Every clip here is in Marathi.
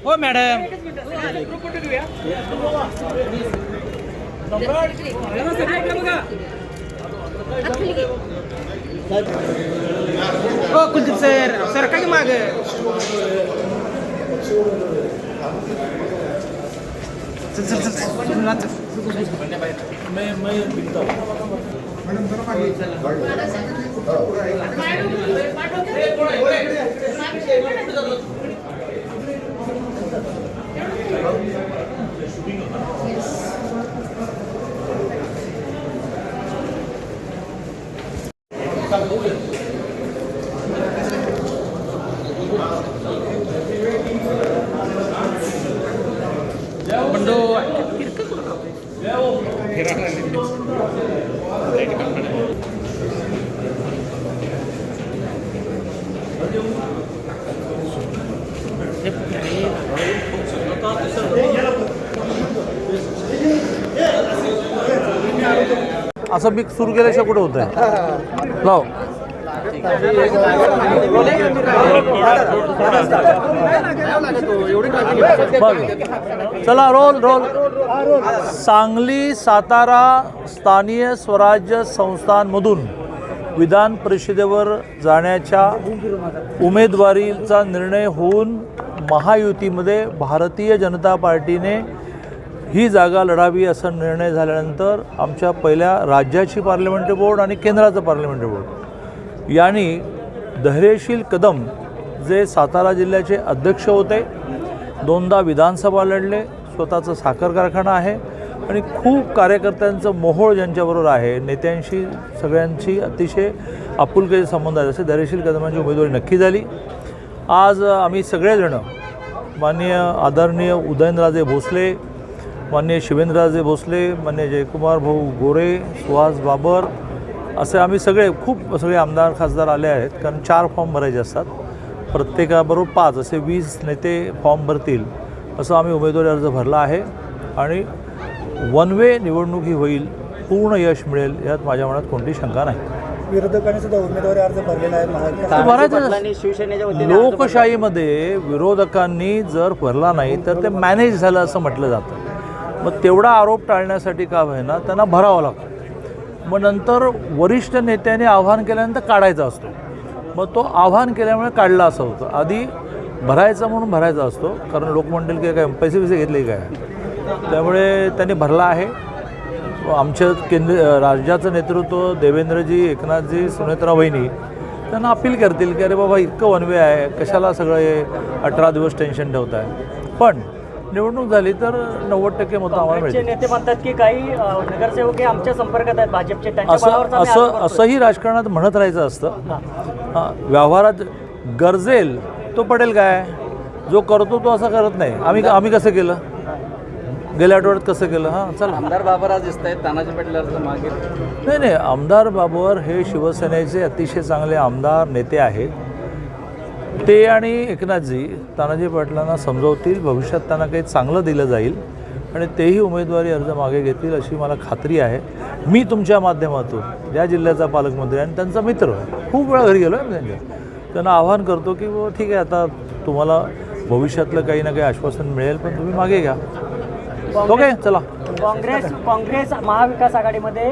हो मॅडम हो कुलदीप सर काय माग असं मी सुरू केल्याशिवाय कुठे होत आहे लाव चला रोल रोल सांगली सातारा स्थानीय स्वराज्य संस्थांमधून विधान परिषदेवर जाण्याच्या उमेदवारीचा निर्णय होऊन महायुतीमध्ये भारतीय जनता पार्टीने ही जागा लढावी असा निर्णय झाल्यानंतर आमच्या पहिल्या राज्याची पार्लमेंटरी बोर्ड आणि केंद्राचं पार्लमेंटरी बोर्ड यांनी धैर्यशील कदम जे सातारा जिल्ह्याचे अध्यक्ष होते, दोनदा विधानसभा लढले, स्वतःचं साखर कारखाना आहे आणि खूप कार्यकर्त्यांचं मोहोळ ज्यांच्याबरोबर आहे, नेत्यांशी सगळ्यांची अतिशय आपुलकीचे संबंध आहेत, असे धैर्यशील कदमांची उमेदवारी नक्की झाली. आज आम्ही सगळेजणं माननीय आदरणीय उदयनराजे भोसले, माननीय शिवेंद्रराजे भोसले, माननीय जयकुमार भाऊ गोरे, सुहास बाबर असे आम्ही सगळे आमदार खासदार आले आहेत. कारण 4 फॉर्म भरायचे असतात, प्रत्येकाबरोबर 5 असे 20 नेते फॉर्म भरतील असं आम्ही उमेदवारी अर्ज भरला आहे आणि वन वे निवडणूक ही होईल, पूर्ण यश मिळेल यात माझ्या मनात कोणती शंका नाही. विरोधकांनी सुद्धा उमेदवारी अर्ज भरलेला आहे. लोकशाहीमध्ये विरोधकांनी जर भरला नाही तर ते मॅनेज झालं असं म्हटलं जातं. मग तेवढा आरोप टाळण्यासाठी का होईना त्यांना भरावं लागतं. मग नंतर वरिष्ठ नेत्याने आव्हान केल्यानंतर काढायचा असतो, मग तो आव्हान केल्यामुळे काढला असं होतं. आधी भरायचा म्हणून भरायचा असतो, कारण लोक म्हणतील की काय पैसे घेतले काय, त्यामुळे त्यांनी भरला आहे. आमच्या राज्याचं नेतृत्व देवेंद्रजी, एकनाथजी, सुनेत्रा वहिनी त्यांना अपील करतील की अरे बाबा इतकं वनवे आहे, कशाला सगळे 18 दिवस टेन्शन ठेवत आहे. पण निवडणूक झाली तर 90% मतं आम्हाला मिळतील. नेते म्हणतात की काही नगरसेवक आमच्या संपर्कात आहेत भाजपचे, असंही राजकारणात म्हणत राहायचं असतं. व्यवहारात गरजेल तो पडेल काय, जो करतो तो असं करत नाही. आम्ही कसं केलं, गेल्या आठवड्यात कसं केलं. हां चला. आमदार बाबर आज दिसत आहेत तानाजी पाटील मागे. नाही, आमदार बाबर हे शिवसेनेचे अतिशय चांगले आमदार नेते आहेत. ते आणि एकनाथजी तानाजी पाटलांना समजवतील, भविष्यात त्यांना काही चांगलं दिलं जाईल आणि तेही उमेदवारी अर्ज मागे घेतील अशी मला खात्री आहे. मी तुमच्या माध्यमातून या जिल्ह्याचा पालकमंत्री आणि त्यांचा मित्र खूप वेळा घरी गेलो आहे त्यांना आवाहन करतो की ठीक आहे, आता तुम्हाला भविष्यातलं काही ना काही आश्वासन मिळेल, पण तुम्ही मागे घ्या. ओके चला. काँग्रेस महाविकास आघाडीमध्ये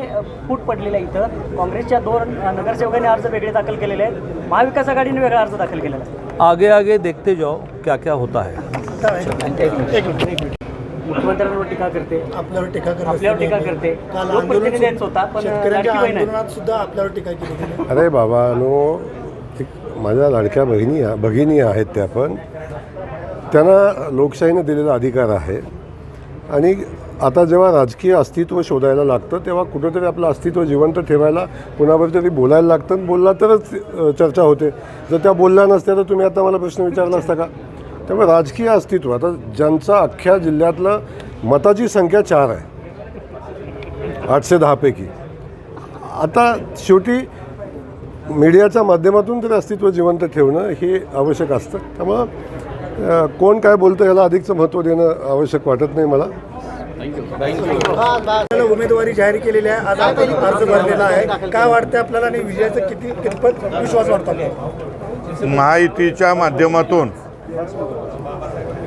फूट पडलेला आहे. इथं काँग्रेसच्या 2 नगरसेवकांनी अर्ज वेगळे दाखल केलेले आहेत, महाविकास आघाडीने वेगळा अर्ज दाखल केलेला आहे. आगे आगे देखते जाओ क्या क्या होता है. मुख्यमंत्र्यांवर टीका करते, आपल्यावर टीका करते. लोकप्रतिनिधींचा होता पण आंदोलनात सुद्धा आपल्यावर टीका केली. अरे बाबा नो, माझ्या लाडक्या भगिनी आहेत, त्या पण त्यांना लोकशाहीने दिलेला अधिकार आहे. आणि आता जेव्हा राजकीय अस्तित्व शोधायला लागतं तेव्हा कुठंतरी आपलं अस्तित्व जिवंत ठेवायला कुणावर तरी बोलायला लागतं. बोलला तरच चर्चा होते. जर त्या बोलल्या नसत्या तर तुम्ही आता मला प्रश्न विचारला असता का. त्यामुळे राजकीय अस्तित्व, आता ज्यांचा अख्ख्या जिल्ह्यातलं मताची संख्या 4 आहे 810 पैकी, आता शेवटी मीडियाच्या माध्यमातून तरी अस्तित्व जिवंत ठेवणं हे आवश्यक असतं. त्यामुळं कोण काय बोलतं याला अधिकचं महत्त्व देणं आवश्यक वाटत नाही मला. उमेदवारी जाहीर केलेली आहे, आज आपण अर्ज भरलेला आहे. काय वाटतं आपल्याला आणि विजयाचा कितपत विश्वास वाटतो. महायुतीच्या माध्यमातून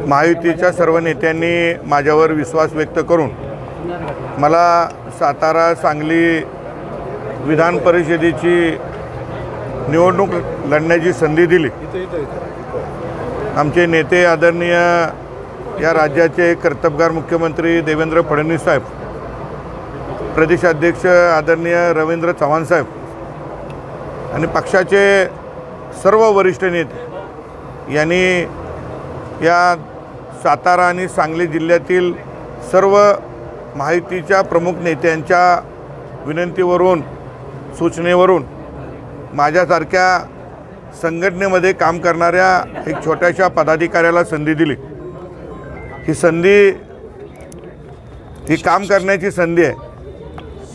महायुतीच्या सर्व नेत्यांनी माझ्यावर विश्वास व्यक्त करून मला सातारा सांगली विधान परिषदेची निवडणूक लढण्याची संधी दिली. आमचे नेते आदरणीय या राज्याचे कर्तबगार मुख्यमंत्री देवेंद्र फडणवीस साहेब, प्रदेशाध्यक्ष आदरणीय रवींद्र चव्हाण साहेब आणि पक्षाचे सर्व वरिष्ठ नेते यांनी या सातारा आणि सांगली जिल्ह्यातील सर्व महायुतीच्या प्रमुख नेत्यांच्या विनंतीवरून सूचनेवरून माझ्यासारख्या संघटनेमध्ये काम करणाऱ्या एक छोट्याशा पदाधिकाऱ्याला संधी दिली. ही संधी ही काम करण्याची संधी आहे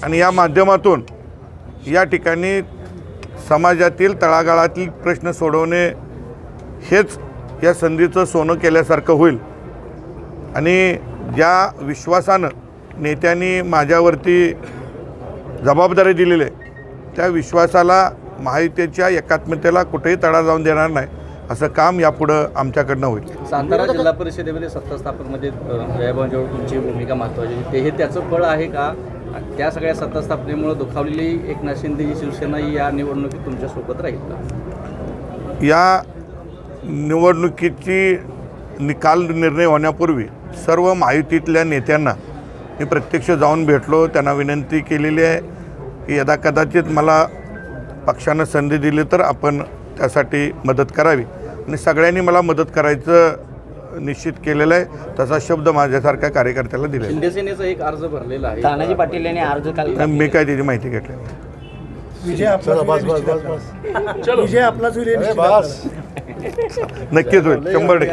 आणि या माध्यमातून या ठिकाणी समाजातील तळागाळातील प्रश्न सोडवणे हेच या संधीचं सोनं केल्यासारखं होईल. आणि ज्या विश्वासानं नेत्यांनी माझ्यावरती जबाबदारी दिलेली आहे त्या विश्वासाला महायुतीच्या एकात्मतेला कुठेही तडा जाऊन देणार नाही असं काम यापुढं आमच्याकडनं होईल. सातारा जिल्हा परिषदेमध्ये सत्ता स्थापनेमध्ये जयभाऊंजवळ तुमची भूमिका महत्त्वाची आहे. हे त्याचं फळ आहे का? त्या सगळ्या सत्ता स्थापनेमुळे दुखावलेली एकनाथ शिंदेची शिवसेना ही या निवडणुकीत तुमच्यासोबत राहील का? या निवडणुकीची निकाल निर्णय होण्यापूर्वी सर्व महायुतीतल्या नेत्यांना मी प्रत्यक्ष जाऊन भेटलो. त्यांना विनंती केलेली आहे की यदा कदाचित मला पक्षानं संधी दिली तर आपण त्यासाठी मदत करावी आणि सगळ्यांनी मला मदत करायचं निश्चित केलेलं आहे. तसा शब्द माझ्यासारख्या कार्यकर्त्याला दिला. शिंदे सेनेचा एक अर्ज भरलेला आहे. तानाजी पाटील यांनी अर्ज काल मी काय त्याची माहिती घेतली नाही. विजय आपलाच होईल. नक्कीच होईल. 100%